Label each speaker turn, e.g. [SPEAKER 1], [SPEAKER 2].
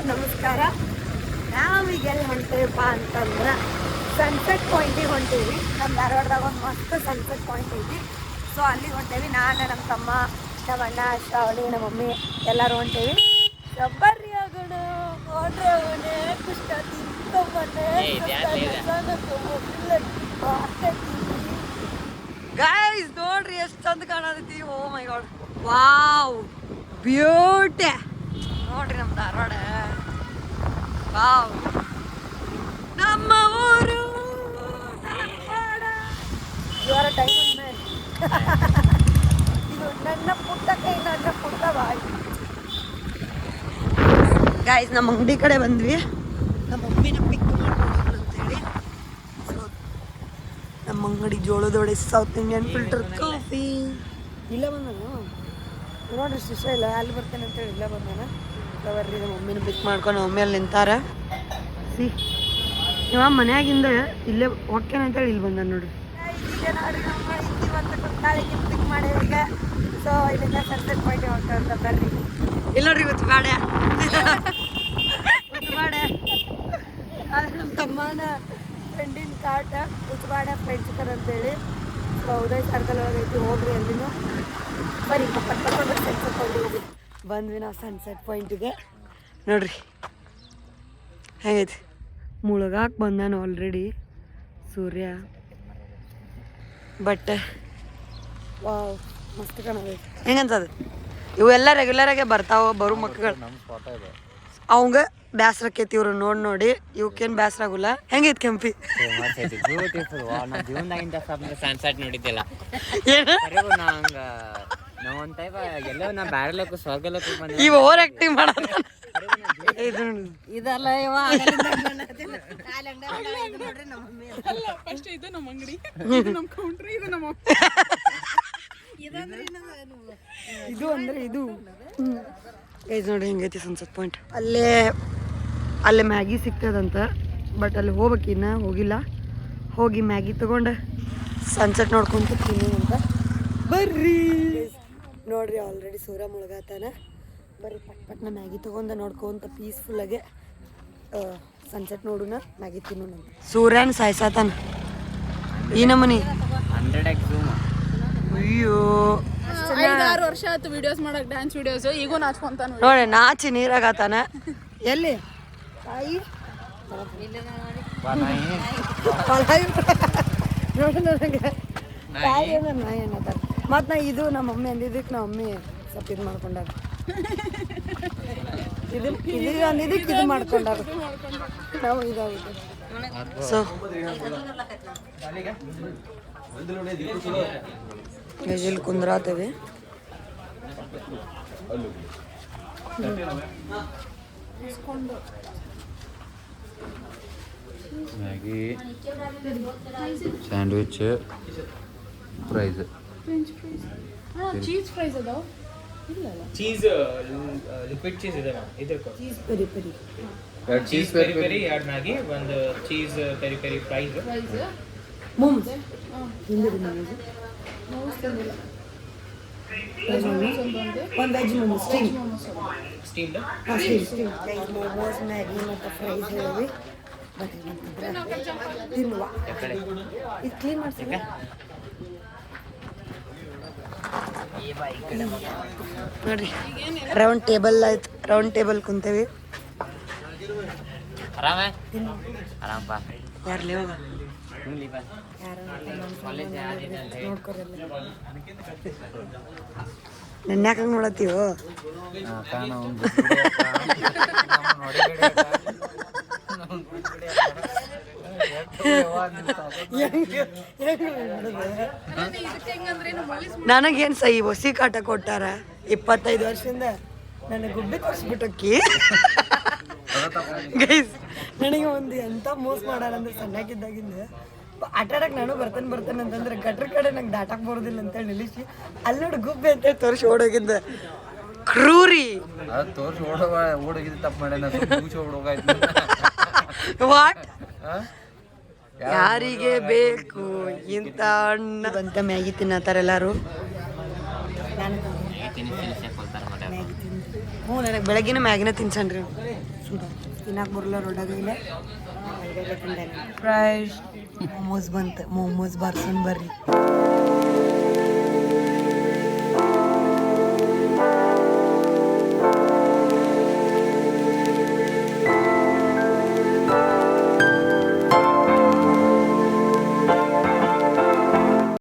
[SPEAKER 1] ನಮಸ್ಕಾರ. ನಾವೀಗ ಎಲ್ಲಿ ಹೊಂಟೇವಪ್ಪ ಅಂತಂದ್ರೆ ಸನ್ಸೆಟ್ ಪಾಯಿಂಟಿಗೆ ಹೊಂಟೀವಿ. ನಮ್ಮ ಧಾರವಾಡದಾಗ ಒಂದು ಮಸ್ತ್ ಸನ್ಸೆಟ್ ಪಾಯಿಂಟ್ ಐತಿ. ಸೊ ಅಲ್ಲಿಗೆ ಹೊಂಟೇವಿ. ನಾನು, ನಮ್ಮ ತಮ್ಮ, ನಮ್ಮ ಅಣ್ಣ, ಶ್ರಾವಣಿ, ನಮ್ಮ ಮಮ್ಮಿ ಎಲ್ಲರೂ ಹೊಂಟೇವಿ. ಬರ್ರಿ ಆಗೋಣ, ನೋಡ್ರಿ ಆಗೋಣ, ಕುಷ್ಟ ಗೈಸ್ ನೋಡ್ರಿ ಎಷ್ಟು ಚಂದ ಕಾಣತೈತಿ. ಓ ಮೈ ಗಾಡ್, ವಾವ್ ಬ್ಯೂಟಿ. ನೋಡ್ರಿ ನಮ್ಮ ಧಾರವಾಡ, ವಾವ್ ನಮ್ಮ ಊರು ಧಾರವಾಡ. ಇವರ ಟೈಮ್ ಇದು ನನ್ನ ಪುಟ್ಟ ಕೈ, ನನ್ನ ಪುಟ್ಟ ಬಾಯಿ. ಗೈಸ್ ನಮ್ಮ ಅಂಗಡಿ ಕಡೆ ಬಂದ್ವಿ. ನಮ್ಮ ಮಮ್ಮಿನ ಪಿಕ್ ಮಾಡ್ಕೊಂಡು ಅಂತೇಳಿ. ಸೊ ನಮ್ಮ ಅಂಗಡಿ ಜೋಳದೊಡೆ ಸೌತ್ ಇಂಡಿಯನ್ ಫಿಲ್ಟರ್ ಕಾಫಿ. ಇಲ್ಲ ಬಂದನು ನೋಡ್ರಿ, ಶಿಷ್ಯ ಇಲ್ಲ ಅಲ್ಲಿ ಬರ್ತೇನೆ ಅಂತೇಳಿ ಇಲ್ಲ ಬಂದಾನ. ಬರ್ರಿ ನಮ್ಮ ಮಮ್ಮಿನ ಪಿಕ್ ಮಾಡ್ಕೊಂಡು ಮಮ್ಮಿ ಅಲ್ಲಿ ನಿಂತಾರ. ಸಿ ಇವ ಮನ್ಯಾಗಿಂದ ಇಲ್ಲೇ ಹೋಗ್ತೇನೆ ಅಂತೇಳಿ ಇಲ್ಲಿ ಬಂದ ನೋಡ್ರಿ. ಈಗ ನೋಡ್ರಿ ನಮ್ಮ ಇವತ್ತು ಕುತ್ತಾಳಿಗೆ ಪಿಕ್ ಮಾಡೀಗ. ಸೊ ಇಲ್ಲಿಂದ ಸನ್ಸೆಟ್ ಪಾಯಿಂಟ್ ಹೋಗ್ತಾ ಬರ್ರಿ. ಇಲ್ಲ ನೋಡ್ರಿ ಇವತ್ತು ಬಾಡ ಉತ್ಬಾಡ ಅದು ನಮ್ಮ ತಮ್ಮನ ಫ್ರೆಂಡಿನ ಕಾಟ. ಉತ್ಬಾಡ ಫ್ರೆಂಡ್ಸ್ಕರ್ ಅಂತೇಳಿ. ಸೊ ಉದಯ್ ಸರ್ಕಲ್ ಒಳಗೈತಿ, ಹೋಗ್ರಿ ಅಲ್ಲಿನೂ ಬರೀ ಪಟ್ಕೊಂಡು ಸನ್ಸೆಟ್ ಪಾಯಿಂಟ್ ಹೋಗಿ ಬಂದ್ವಿ ನಾವು ಸನ್ಸೆಟ್ ಪಾಯಿಂಟಿಗೆ. ನೋಡ್ರಿ ಹೇಗೈತಿ, ಮುಳುಗಾಕ್ ಬಂದಾನು ಆಲ್ರೆಡಿ ಸೂರ್ಯ. ಬಟ್ ವಾವ್ ಮಸ್ತ್ ಕಾಣೋದೈತಿ. ಹೆಂಗಂತದ ಇವೆಲ್ಲ ರೆಗ್ಯುಲರಾಗೆ ಬರ್ತಾವ ಬರೋ ಮಕ್ಕಳು. ಅವಂಗ ಬ್ಯಾಸ್ರಕ್ಕೈತಿ ಇವ್ರು ನೋಡಿ. ಇವಕ್ಕೇನು ಬ್ಯಾಸ್ರ ಆಗುಲ್ಲ. ಹೆಂಗೈತಿ ಕೆಂಪಿ?
[SPEAKER 2] ಸನ್ಸೆಟ್ ನೋಡಿದ್ದಿಲ್ಲ
[SPEAKER 1] ಇವ ಓವರ್ ಆಕ್ಟಿಂಗ್ ಮಾಡೋದು ಇದಲ್ಲ. ಇದು ಅಂದ್ರೆ ಇದು ನೋಡಿ ಹೆಂಗೈತಿ ಸನ್ಸೆಟ್ ಪಾಯಿಂಟ್. ಅಲ್ಲೇ ಮ್ಯಾಗಿ ಸಿಗ್ತದಂತ. ಬಟ್ ಅಲ್ಲಿ ಹೋಗ್ಬೇಕಿನ್ನ ಹೋಗಿಲ್ಲ. ಹೋಗಿ ಮ್ಯಾಗಿ ತಗೊಂಡು ಸನ್ಸೆಟ್ ನೋಡ್ಕೊಂತ ತಿನ್ನಿ ಅಂತ ಬರ್ರಿ. ನೋಡ್ರಿ ಆಲ್ರೆಡಿ ಸೂರ್ಯ ಮುಳುಗಾತಾನ. ಬರ್ರಿ ಪಟ್ನ ಮ್ಯಾಗಿ ತಗೊಂಡ ನೋಡ್ಕೊಂತ ಪೀಸ್ಫುಲ್ಲಾಗೆ ಸನ್ಸೆಟ್ ನೋಡೋಣ, ಮ್ಯಾಗಿ ತಿನ್ನೋಣ. ಸೂರ್ಯನ ಸಾಯ್ಸಾತಾನ ಈ ನಮನಿ. ಅಯ್ಯೋ
[SPEAKER 3] 5-6 ವರ್ಷ ಆಯ್ತು ವಿಡಿಯೋಸ್ ಮಾಡಕ್, ಡ್ಯಾನ್ಸ್ ವಿಡಿಯೋಸ್. ಈಗೂ ನಾಚ್ಕೊಂತಾನ
[SPEAKER 1] ನೋಡಿ, ನಾಚಿ ನೀರಾಗತಾನ. ಎಲ್ಲಿ ತಾಯಿ ನೋಡಿ ನನಗೆ ತಾಯಿ ಅಂದ್ರೆ ನಾಯಿ ಅನ್ನತ್ತಾರ. ಮತ್ತು ನಾ ಇದು ನಮ್ಮ ಮಮ್ಮಿ ಅಂದಿದ್ದಕ್ಕೆ ನಮ್ಮ ಮಮ್ಮಿ ಸ್ವಲ್ಪ ಇದು ಮಾಡ್ಕೊಂಡಾಗ, ಇದು ಅಂದಿದ್ದಕ್ಕೆ ಇದು ಮಾಡ್ಕೊಂಡಾಗ ನಾವು ಇದಾಗುತ್ತೆ. ಸೊ ಇಲ್ಲಿ ಕುಂದ್ರಾತೇವೆ.
[SPEAKER 2] Maggi, sandwich, fries,
[SPEAKER 3] cheese fries ಅದಾವ.
[SPEAKER 4] ಚೀಸ್ ಲಿಕ್ವಿಡ್ ಚೀಸ್ ಇದೆ ಮ್ಯಾಮ್. ಇದ್ರ
[SPEAKER 1] cheese peri peri,
[SPEAKER 4] cheese peri peri, 2 Maggi, 1 cheese peri peri fries,
[SPEAKER 1] momos ಹಿಂದಿರಿ ಮೋಮೋಸ್, ಒಂದು veg momos
[SPEAKER 4] steamed
[SPEAKER 1] momos, Maggi ಮತ್ತು ಫ್ರೈಸ್ ಹೇಳಿವಿ. ತಿನ್ನುವ ಇದು ಕ್ಲೀನ್ ಮಾಡ್ಸಿಲ್ಲ. ನೋಡ್ರಿ ರೌಂಡ್ ಟೇಬಲ್ ಆಯ್ತು. ರೌಂಡ್ ಟೇಬಲ್ ಕುಂತೇವಿ. ಯಾರ್ಲಿ ಹೋಗ ನನ್ನ ಯಾಕೆ ನೋಡತ್ತೀವೋ? ನನಗೇನು ಸಹಿ ಹೊಸಿ ಕಾಟ ಕೊಟ್ಟಾರ. 25 ವರ್ಷದಿಂದ ನನಗೆ ಗುಬ್ಬಿ ತೋರಿಸ್ಬಿಟ್ಟಕ್ಕಿ. ಗೈಸ್ ನನಗೆ ಒಂದು ಎಂಥ ಮೋಸ ಮಾಡಾರಂದ್ರೆ ಸಣ್ಣಕ್ಕಿದ್ದಾಗಿಂದ ಆಟಾಡಕ್ಕೆ ನಾನು ಬರ್ತೇನೆ ಅಂತಂದ್ರೆ ಗಟ್ರ ಕಡೆ ನಂಗೆ ದಾಟಕ್ಕೆ ಬರೋದಿಲ್ಲ ಅಂತೇಳಿ ನಿಲ್ಲಿಸಿ ಅಲ್ಲಿ ನೋಡಿ ಗುಬ್ಬಿ ಅಂತೇಳಿ ತೋರಿಸಿ ಓಡೋಗಿದ್ದ. ಕ್ರೂರಿ
[SPEAKER 2] ತೋರಿಸಿ ಓಡೋಗಿದ್ದು ತಪ್ಪು ಮಾಡ್ಯಾನ.
[SPEAKER 1] ವಾಟ್ ಯಾರಿಗೆ ಬೇಕು ಇಂಥ ಅಣ್ಣ ಅಂತ ಮ್ಯಾಗಿ ತಿನ್ನತ್ತಾರ ಎಲ್ಲಾರು. ಹ್ಞೂ ನನಗೆ ಬೆಳಗ್ಗಿನ ಮ್ಯಾಗಿನ ತಿನ್ಸನ್ರಿ. ತಿನ್ನಕ್ಕೆ ಬರಲ್ಲ ರೋಡಾಗೈಲೆ ಫ್ರೈಸ್ ಮೋಮೋಸ್ ಬಂತು ಮೋಮೋಸ್ ಬಾರ್ಸನ್ ಬರ್ರಿ